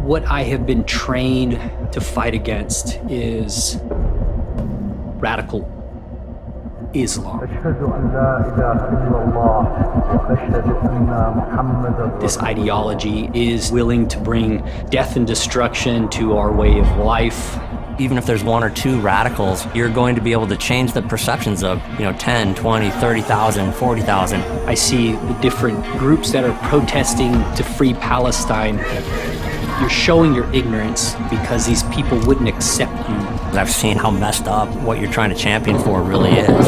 What I have been trained to fight against is radical Islam. This ideology is willing to bring death and destruction to our way of life. Even if there's one or two radicals, you're going to be able to change the perceptions of, 10, 20, 30,000, 40,000. I see the different groups that are protesting to free Palestine. You're showing your ignorance because these people wouldn't accept you. I've seen how messed up what you're trying to champion for really is.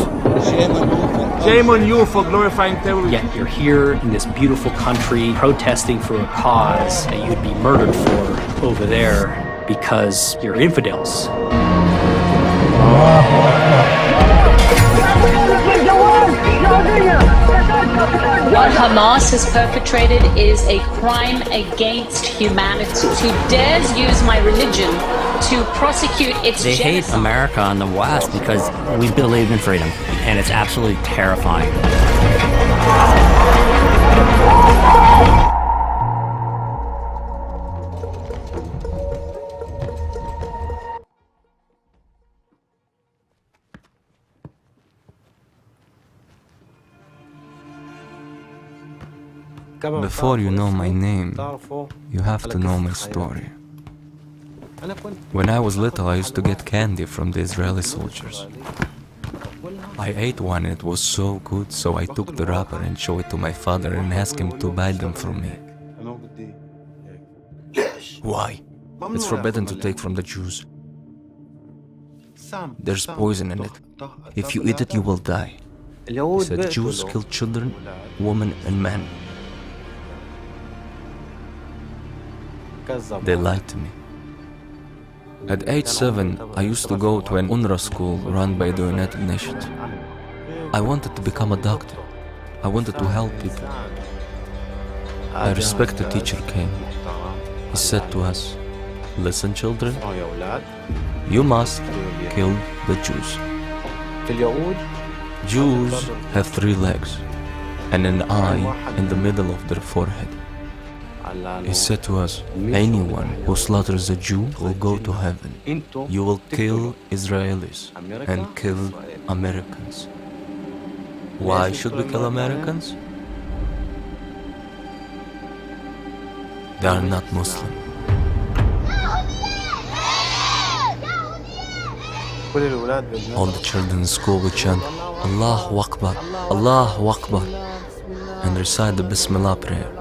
Shame on you for glorifying terrorism. Yet you're here in this beautiful country protesting for a cause that you'd be murdered for over there because you're infidels. What Hamas has perpetrated is a crime against humanity. Who dares use my religion to prosecute its They genocide? hate America and the West because we believe in freedom, and it's absolutely terrifying. Before you know my name, you have to know my story. When I was little, I used to get candy from the Israeli soldiers. I ate one and it was so good, so I took the wrapper and showed it to my father and asked him to buy them for me. Why? It's forbidden to take from the Jews. There's poison in it. If you eat it, you will die. He said Jews kill children, women, and men. They lied to me. At age 7, I used to go to an UNRWA school run by the United Nations. I wanted to become a doctor. I wanted to help people. A respected teacher came. He said to us, "Listen, children, you must kill the Jews. Jews have 3 legs and an eye in the middle of their forehead." He said to us, "Anyone who slaughters a Jew will go to heaven. You will kill Israelis and kill Americans." Why should we kill Americans? They are not Muslim. All the children in school would chant, "Allahu Akbar, Allahu Akbar," and recite the Bismillah prayer.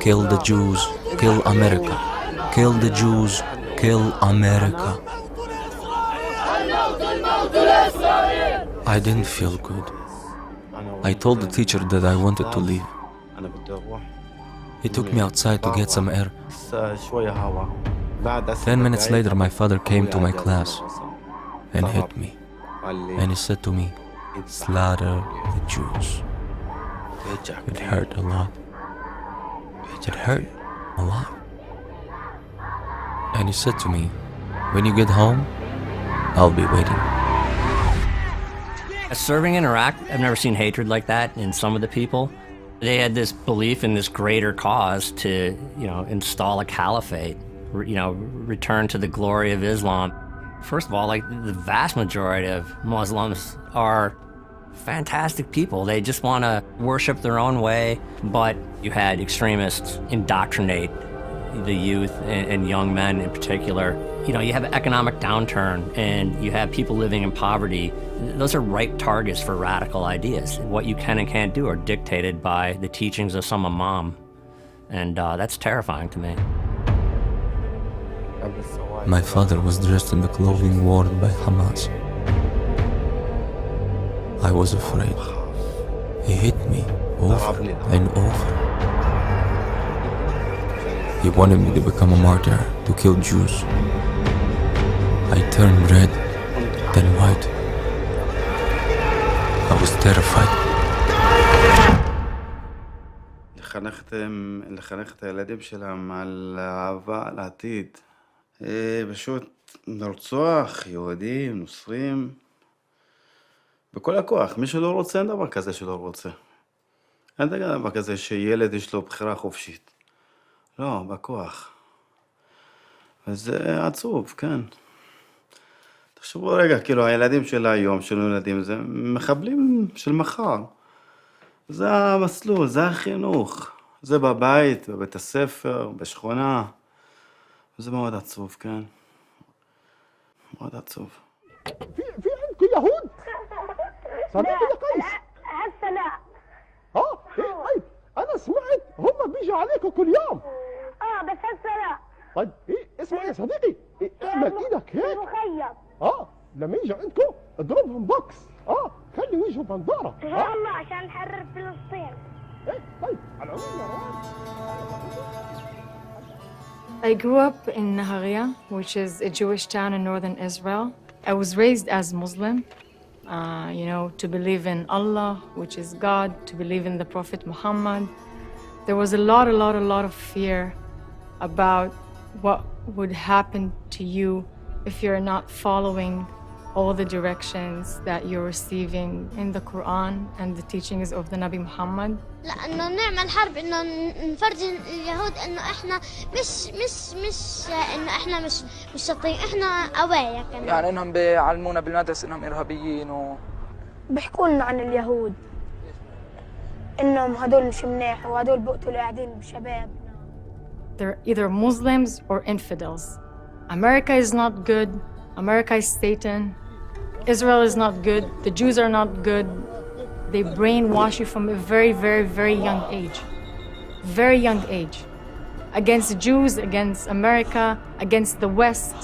Kill the Jews, kill America. Kill the Jews, kill America. I didn't feel good. I told the teacher that I wanted to leave. He took me outside to get some air. 10 minutes later, my father came to my class and hit me. And he said to me, "Slaughter the Jews." It hurt a lot. It hurt a lot. And he said to me, "When you get home, I'll be waiting." Serving in Iraq, I've never seen hatred like that in some of the people. They had this belief in this greater cause to, install a caliphate, return to the glory of Islam. First of all, the vast majority of Muslims are fantastic people. They just want to worship their own way, but you had extremists indoctrinate the youth and young men in particular. You have an economic downturn and you have people living in poverty. Those are ripe targets for radical ideas. What you can and can't do are dictated by the teachings of some imam, and that's terrifying to me. My father was dressed in the clothing worn by Hamas. I was afraid. He hit me over and over. He wanted me to become a martyr, to kill Jews. I turned red, then white. I was terrified. לחנך את הילדים שלהם על אהבה לעתיד. פשוט לרצוח יהודים, נוצרים, בכל הכוח. מי שלא רוצה, אין דבר כזה שלא רוצה. אין דבר כזה שילד יש לו בחירה חופשית. לא, בכוח. וזה עצוב, כן. תחשבו רגע, כאילו הילדים של היום, של ילדים, זה מחבלים של מחר. זה המסלול, זה החינוך. זה בבית, בבית הספר, בשכונה. זה מאוד עצוב, כן. מאוד עצוב. في عندكم يهود؟ صديقي يا قيس. هسه لا. طيب انا سمعت هم بيجوا عليكم كل يوم. بس هسه لا. طيب اسمع يا صديقي، اعمل ايدك هيك. مخيط. لما يجوا عندكم اضربهم بوكس. خلي وجههم بنظاره. والله عشان نحرر فلسطين. طيب على العموم يا روان. I grew up in Nahariya, which is a Jewish town in northern Israel. I was raised as Muslim, to believe in Allah, which is God, to believe in the Prophet Muhammad. There was a lot of fear about what would happen to you if you're not following all the directions that you're receiving in the Quran and the teachings of the Nabi Muhammad. لأنه نعمل حرب إنه نفرجي اليهود إنه إحنا مش إنه إحنا مش شاطرين، إحنا قوايا كمان. يعني إنهم بيعلمونا بالمدرسة إنهم إرهابيين بيحكوا لنا عن اليهود إنهم هدول مش مناح وهدول بقتلوا قاعدين بشباب. They're either Muslims or infidels. America is not good. America is Satan. Israel is not good. The Jews are not good. They brainwash you from a very young age. Very young age. Against Jews, against America, against the West,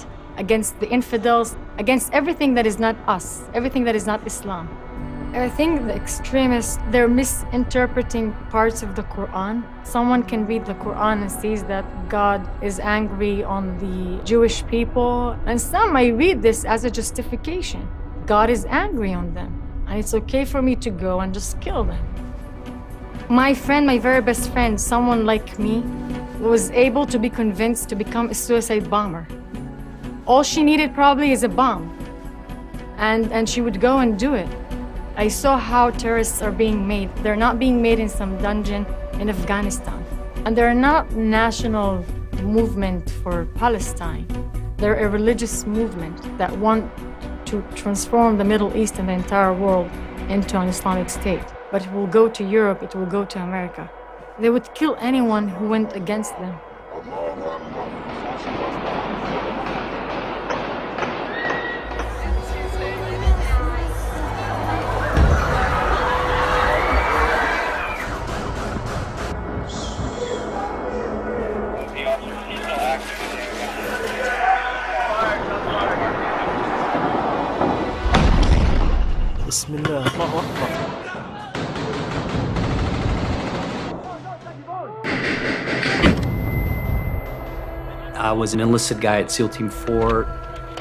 against the infidels, against everything that is not us, everything that is not Islam. I think the extremists, they're misinterpreting parts of the Quran. Someone can read the Quran and sees that God is angry on the Jewish people. And some might read this as a justification. God is angry on them. And it's okay for me to go and just kill them. My friend, my very best friend, someone like me, was able to be convinced to become a suicide bomber. All she needed probably is a bomb. And she would go and do it. I saw how terrorists are being made. They're not being made in some dungeon in Afghanistan. And they're not national movement for Palestine. They're a religious movement that want to transform the Middle East and the entire world into an Islamic state. But it will go to Europe, it will go to America. They would kill anyone who went against them. بسم الله الله أكبر. I was an enlisted guy at SEAL Team 4.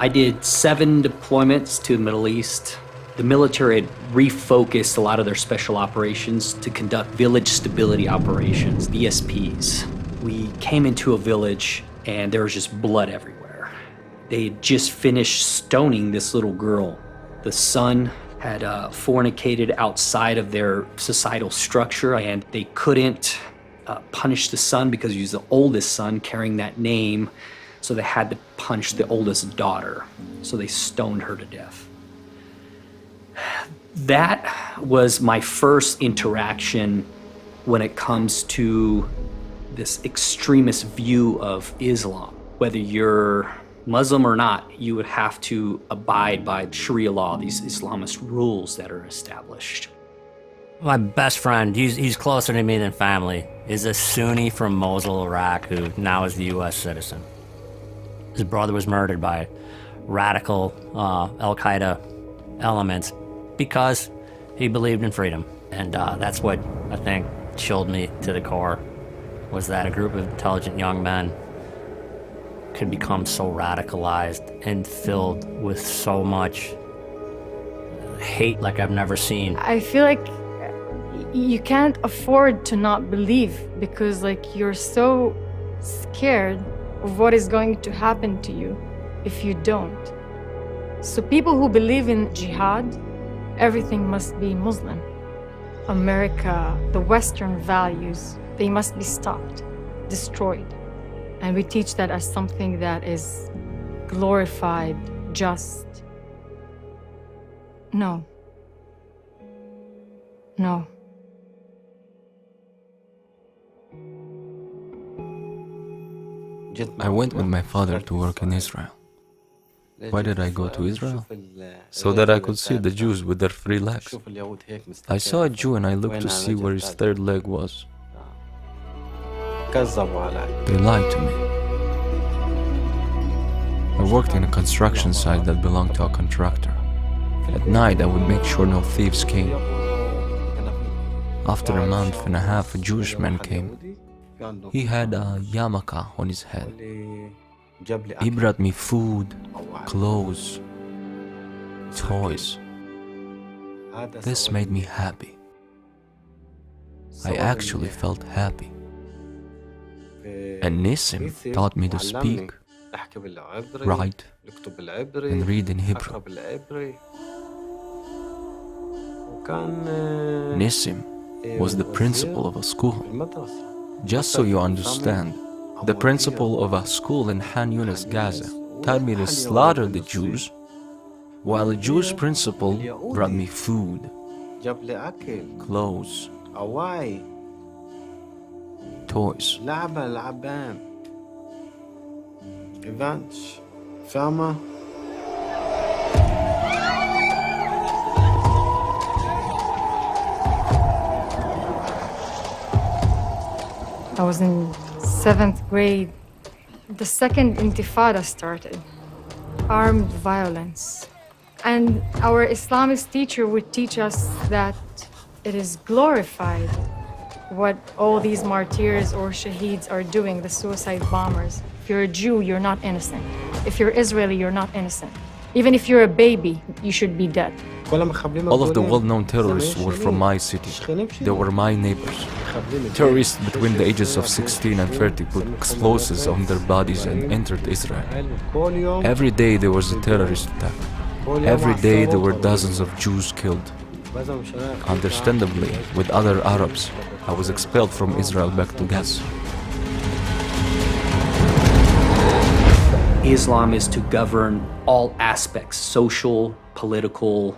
I did 7 deployments to the Middle East. The military had refocused a lot of their special operations to conduct village stability operations, VSPs. We came into a village and there was just blood everywhere. They had just finished stoning this little girl. The son had fornicated outside of their societal structure, and they couldn't punish the son because he was the oldest son carrying that name, so they had to punish the oldest daughter. So they stoned her to death. That was my first interaction when it comes to this extremist view of Islam. Whether you're Muslim or not, you would have to abide by Sharia law, these Islamist rules that are established. My best friend, he's closer to me than family, is a Sunni from Mosul, Iraq, who now is the U.S. citizen. His brother was murdered by radical Al-Qaeda elements because he believed in freedom. And that's what I think chilled me to the core, was that a group of intelligent young men could become so radicalized and filled with so much hate like I've never seen. I feel like you can't afford to not believe, because you're so scared of what is going to happen to you if you don't. So people who believe in jihad, everything must be Muslim. America, the Western values, they must be stopped, destroyed. And we teach that as something that is glorified, just. No. No. I went with my father to work in Israel. Why did I go to Israel? So that I could see the Jews with their 3 legs. I saw a Jew and I looked to see where his 3rd leg was. They lied to me. I worked in a construction site that belonged to a contractor. At night, I would make sure no thieves came. After a month and a half, a Jewish man came. He had a yarmulke on his head. He brought me food, clothes, toys. This made me happy. I actually felt happy. And Nissim taught me to speak, write, and read in Hebrew. Nissim was the principal of a school. Just so you understand, the principal of a school in Khan Yunis, Gaza, told me to slaughter the Jews, while the Jewish principal brought me food, clothes, toys. I was in 7th grade. The second Intifada started, armed violence. And our Islamist teacher would teach us that it is glorified what all these martyrs or shaheeds are doing, the suicide bombers. If you're a Jew, you're not innocent. If you're Israeli, you're not innocent. Even if you're a baby, you should be dead. All of the well-known terrorists were from my city. They were my neighbors. Terrorists between the ages of 16 and 30 put explosives on their bodies and entered Israel. Every day there was a terrorist attack. Every day there were dozens of Jews killed. Understandably, with other Arabs, I was expelled from Israel back to Gaza. Islam is to govern all aspects, social, political,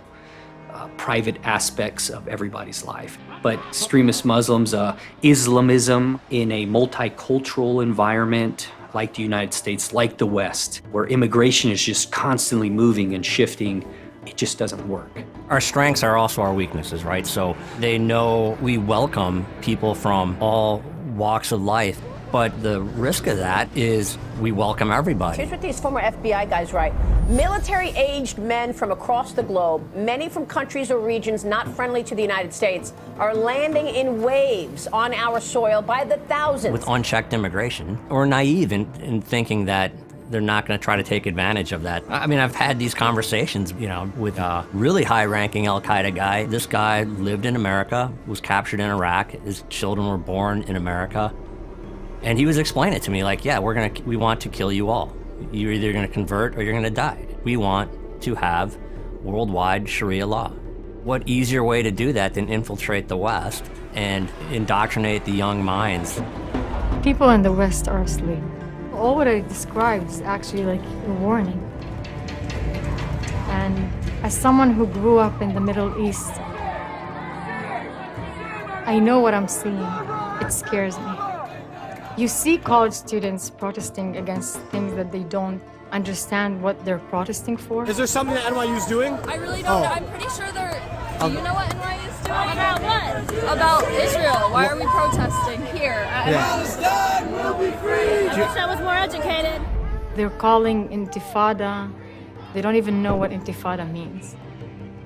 private aspects of everybody's life. But extremist Muslims, Islamism in a multicultural environment like the United States, like the West, where immigration is just constantly moving and shifting, it just doesn't work. Our strengths are also our weaknesses, right? So they know we welcome people from all walks of life. But the risk of that is we welcome everybody. Here's what these former FBI guys write. Military-aged men from across the globe, many from countries or regions not friendly to the United States, are landing in waves on our soil by the thousands. With unchecked immigration, we're naive in thinking that they're not going to try to take advantage of that. I mean, I've had these conversations, with a really high-ranking al-Qaeda guy. This guy lived in America, was captured in Iraq. His children were born in America. And he was explaining it to me like, yeah, we want to kill you all. You're either going to convert or you're going to die. We want to have worldwide Sharia law. What easier way to do that than infiltrate the West and indoctrinate the young minds? People in the West are asleep. All what I described is actually like a warning. And as someone who grew up in the Middle East, I know what I'm seeing. It scares me. You see college students protesting against things that they don't understand what they're protesting for. Is there something that NYU is doing? I really don't know. I'm pretty sure they're... Do you know what NYU is doing? About what? About Israel. Why are we protesting here? Palestine will be free! I wish I was more educated. They're calling Intifada. They don't even know what Intifada means.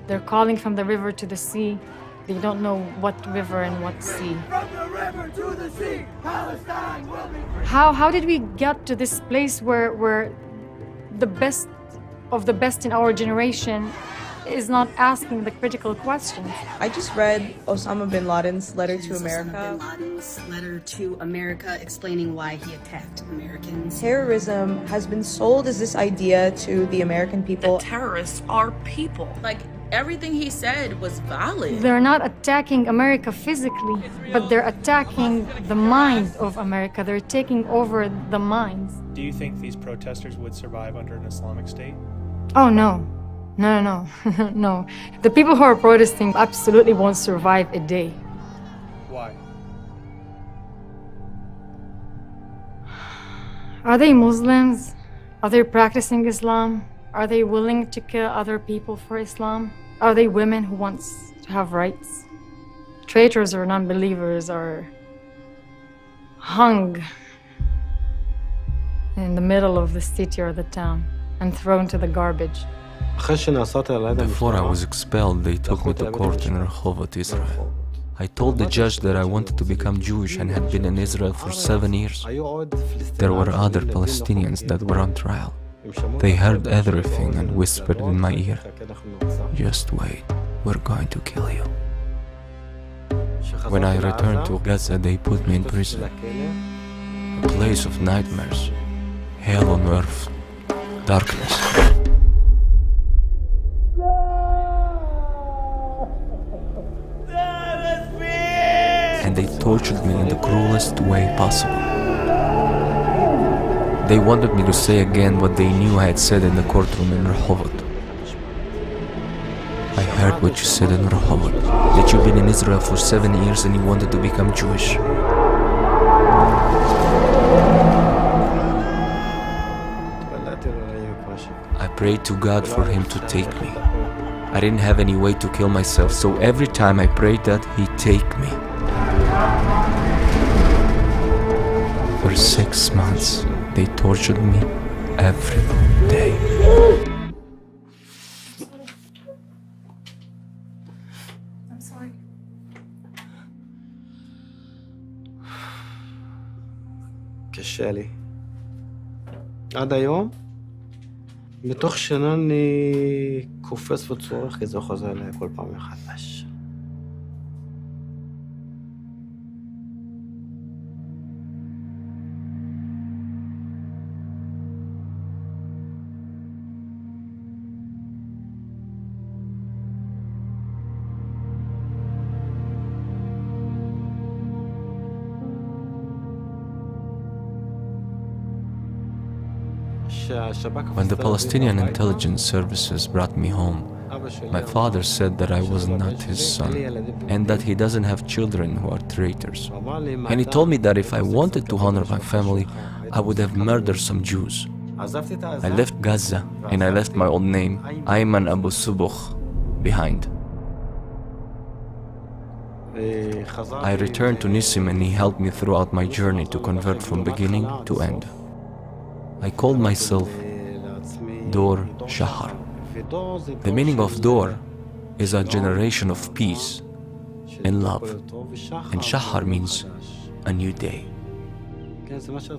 They're calling from the river to the sea. They don't know what river and what sea. From the river to the sea, Palestine will be free. How did we get to this place where the best of the best in our generation is not asking the critical questions? I just read Osama bin Laden's letter to America. Osama bin Laden's letter to America explaining why he attacked Americans. Terrorism has been sold as this idea to the American people. The terrorists are people. Like, everything he said was valid. They're not attacking America physically, but they're attacking the mind of America. They're taking over the minds. Do you think these protesters would survive under an Islamic state? Oh, no. No. No. The people who are protesting absolutely won't survive a day. Why? Are they Muslims? Are they practicing Islam? Are they willing to kill other people for Islam? Are they women who want to have rights? Traitors or non-believers are hung in the middle of the city or the town and thrown to the garbage. Before I was expelled, they took me to court in Rehovot, Israel. I told the judge that I wanted to become Jewish and had been in Israel for 7 years. There were other Palestinians that were on trial. They heard everything and whispered in my ear, "Just wait, we're going to kill you." When I returned to Gaza, they put me in prison. A place of nightmares, hell on earth, darkness. And they tortured me in the cruelest way possible. They wanted me to say again what they knew I had said in the courtroom in Rehovot. I heard what you said in Rehovot, that you've been in Israel for 7 years and you wanted to become Jewish. I prayed to God for him to take me. I didn't have any way to kill myself, so every time I prayed that, he'd take me. For 6 months, they tortured me every day. I'm sorry. קשה לי. עד היום, מתוך שינה אני קופץ וצורך, כי זה חוזר אליי כל פעם מחדש. When the Palestinian intelligence services brought me home, my father said that I was not his son and that he doesn't have children who are traitors. And he told me that if I wanted to honor my family, I would have murdered some Jews. I left Gaza and I left my old name, Ayman Abu Suboh, behind. I returned to Nissim and he helped me throughout my journey to convert from beginning to end. I called myself Dor Shachar. The meaning of Dor is a generation of peace and love, and Shachar means a new day.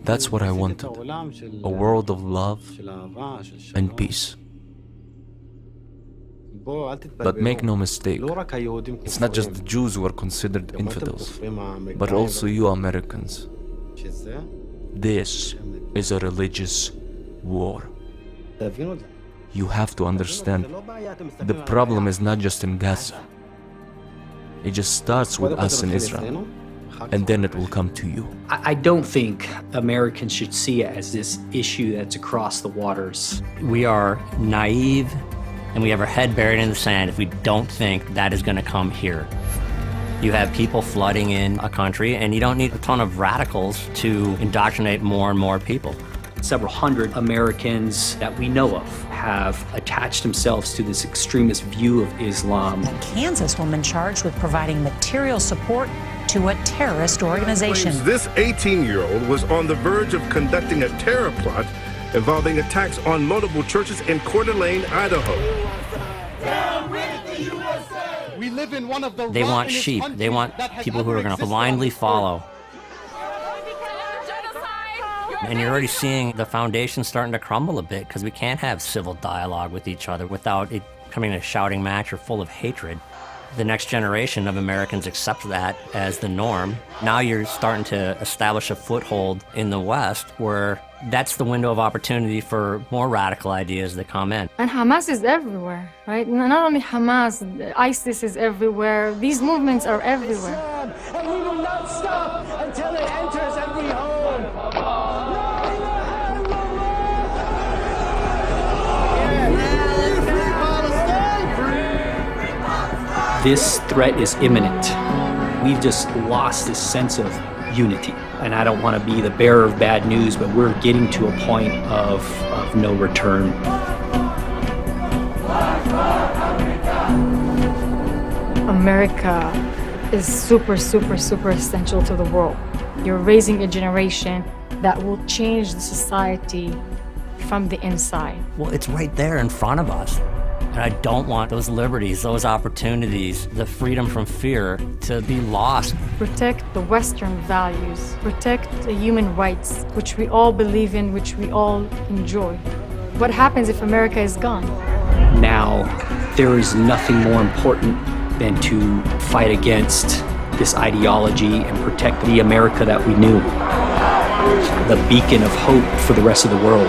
That's what I wanted, a world of love and peace. But make no mistake, it's not just the Jews who are considered infidels, but also you Americans. This is a religious war. You have to understand, the problem is not just in Gaza. It just starts with us in Israel, and then it will come to you. I don't think Americans should see it as this issue that's across the waters. We are naive and we have our head buried in the sand if we don't think that is going to come here. You have people flooding in a country, and you don't need a ton of radicals to indoctrinate more and more people. Several hundred Americans that we know of have attached themselves to this extremist view of Islam. A Kansas woman charged with providing material support to a terrorist organization. This 18-year-old was on the verge of conducting a terror plot involving attacks on multiple churches in Coeur d'Alene, Idaho. We live in one of the They want sheep. They want people who are going to blindly follow. And you're already seeing the foundation starting to crumble a bit because we can't have civil dialogue with each other without it becoming a shouting match or full of hatred. The next generation of Americans accept that as the norm. Now you're starting to establish a foothold in the West where that's the window of opportunity for more radical ideas that come in. And Hamas is everywhere, right? Not only Hamas, ISIS is everywhere. These movements are everywhere. And we will not stop until it enters every home. This threat is imminent. We've just lost this sense of unity. And I don't want to be the bearer of bad news, but we're getting to a point of no return. America is super essential to the world. You're raising a generation that will change the society from the inside. Well, it's right there in front of us. And I don't want those liberties, those opportunities, the freedom from fear to be lost. Protect the Western values. Protect the human rights, which we all believe in, which we all enjoy. What happens if America is gone? Now, there is nothing more important than to fight against this ideology and protect the America that we knew. The beacon of hope for the rest of the world.